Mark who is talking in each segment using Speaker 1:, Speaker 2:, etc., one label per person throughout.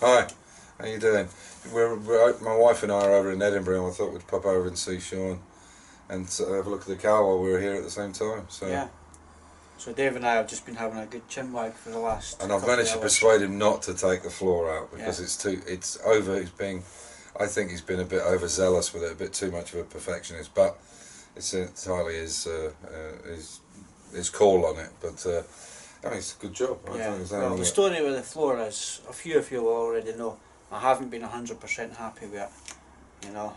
Speaker 1: Hi, how you doing? My wife and I are over in Edinburgh, and I thought we'd pop over and see Sean and have a look at the car while we were here at the same time. So
Speaker 2: yeah. So Dave and I have just been having a good chinwag for the last.
Speaker 1: And I've managed to persuade him not to take the floor out because it's over. I think he's been a bit overzealous with it, a bit too much of a perfectionist. But it's entirely his call on it. But I mean, it's a good job.
Speaker 2: Yeah. Well, the story with the floor is, a few of you will already know, I haven't been 100% happy with it. You know,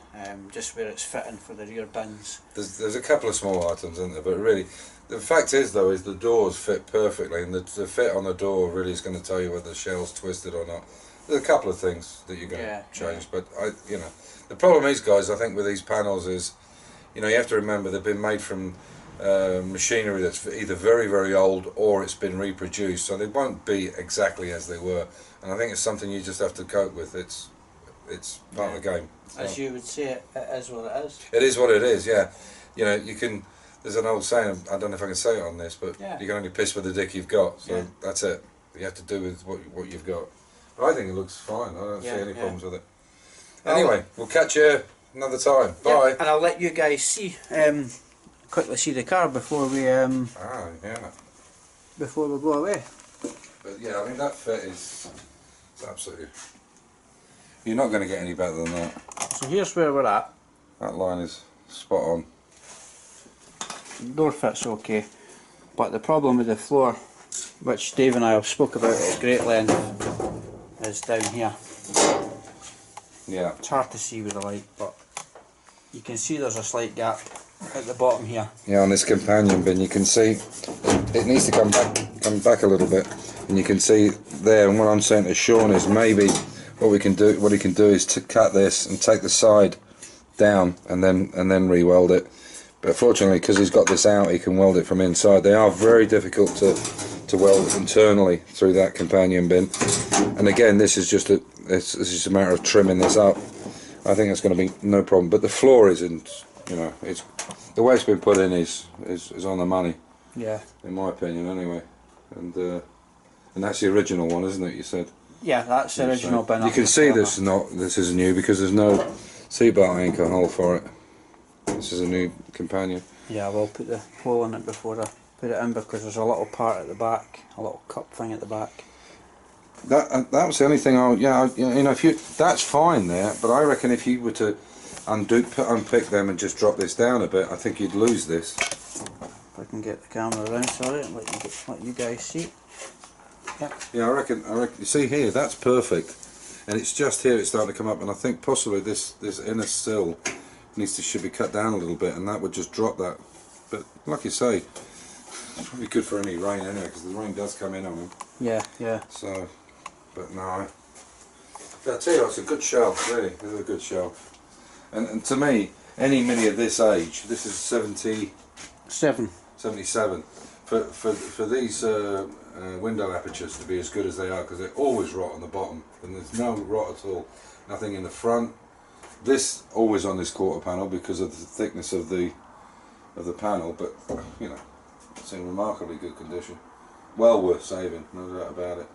Speaker 2: just where it's fitting for the rear bins.
Speaker 1: There's a couple of small items, isn't there? But really, the fact is though, is the doors fit perfectly, and the fit on the door really is going to tell you whether the shell's twisted or not. There's a couple of things that you're going to change, but the problem is, guys, I think with these panels is, you have to remember they've been made from machinery that's either very, very old or it's been reproduced, so they won't be exactly as they were. And I think it's something you just have to cope with. It's part of the game. So,
Speaker 2: as you would say, it is what it is.
Speaker 1: It is what it is, yeah. You can. There's an old saying. I don't know if I can say it on this, but you can only piss with the dick you've got. So that's it. You have to do with what you've got. But I think it looks fine. I don't see any problems with it. Anyway, we'll catch you another time. Bye.
Speaker 2: And I'll let you guys see, quickly see the car before we before we go away.
Speaker 1: But yeah, I mean that fit is absolutely. You're not going to get any better than that.
Speaker 2: So here's where we're at.
Speaker 1: That line is spot on.
Speaker 2: The door fits okay, but the problem with the floor, which Dave and I have spoke about at great length, is down here.
Speaker 1: Yeah.
Speaker 2: It's hard to see with the light, but you can see there's a slight gap at the bottom here.
Speaker 1: Yeah, on this companion bin you can see it needs to come back a little bit, and you can see there. And what I'm saying to Sean is maybe what he can do is to cut this and take the side down and then re-weld it. But fortunately, because he's got this out, he can weld it from inside. They are very difficult to weld internally through that companion bin. And again, this is just a matter of trimming this up. I think it's going to be no problem. But the floor isn't, it's the way it's been put in is on the money.
Speaker 2: Yeah. In
Speaker 1: my opinion, anyway. And that's the original one, isn't it? You said.
Speaker 2: Yeah, that's the original bin.
Speaker 1: You can see this is new because there's no seatbelt anchor hole for it. This is a new companion.
Speaker 2: Yeah, we'll put the hole in it before I put it in, because there's a little part at the back, a little cup thing at the back.
Speaker 1: That was the only thing that's fine there, but I reckon if you were to unpick them and just drop this down a bit, I think you'd lose this.
Speaker 2: If I can get the camera around, sorry, and let you guys see. Yep.
Speaker 1: Yeah, I reckon. You see here, that's perfect, and it's just here it's starting to come up, and I think possibly this inner sill should be cut down a little bit, and that would just drop that. But like you say, it's probably good for any rain anyway, because the rain does come in on them.
Speaker 2: Yeah, yeah.
Speaker 1: So, but no, I tell you, it's a good shelf. Really, it's a good shelf. And to me, any Mini of this age, this is 77. For these window apertures to be as good as they are, because they always rot on the bottom, and there's no rot at all. Nothing in the front. This always on this quarter panel because of the thickness of the panel, but it's in remarkably good condition. Well worth saving, no doubt about it.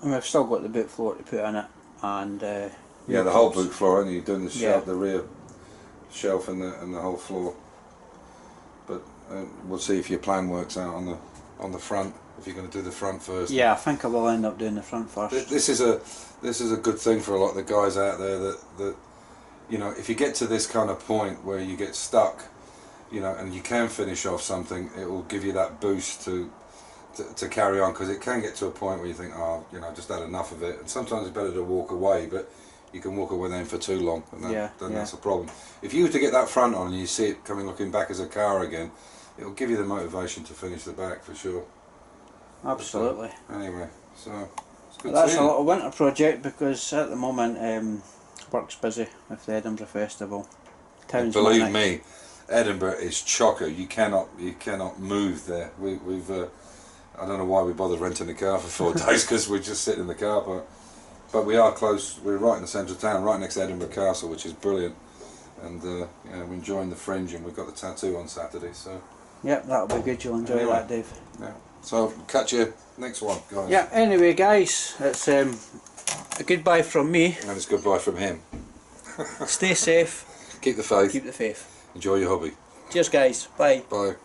Speaker 2: And we've still got the boot floor to put in it, and
Speaker 1: yeah, the whole boot floor. Only you're doing the shelf, the rear shelf, and the whole floor. But we'll see if your plan works out on the front. If you're going to do the front first.
Speaker 2: Yeah, I think I will end up doing the front first.
Speaker 1: This is a good thing for a lot of the guys out there that if you get to this kind of point where you get stuck, and you can finish off something, it will give you that boost to carry on, because it can get to a point where you think, I've just had enough of it, and sometimes it's better to walk away, but you can walk away then for too long, and then that's a problem. If you were to get that front on and you see it looking back as a car again, it will give you the motivation to finish the back for sure.
Speaker 2: Absolutely.
Speaker 1: Anyway, so it's good.
Speaker 2: That's a little winter project, because at the moment work's busy with the Edinburgh Festival.
Speaker 1: Believe me, Edinburgh is chocker. You cannot move there. We've I don't know why we bothered renting a car for 4 days, because we're just sitting in the car park. But we are close. We're right in the centre of town, right next to Edinburgh Castle, which is brilliant. And we're enjoying the fringe, and we've got the tattoo on Saturday. So.
Speaker 2: Yep, that'll be good. You'll enjoy that, Dave.
Speaker 1: Yeah. So catch you next one, guys.
Speaker 2: Yeah. Anyway, guys, it's a goodbye from me.
Speaker 1: And it's goodbye from him.
Speaker 2: Stay safe.
Speaker 1: Keep the faith.
Speaker 2: Keep the faith.
Speaker 1: Enjoy your hobby.
Speaker 2: Cheers guys. Bye.
Speaker 1: Bye.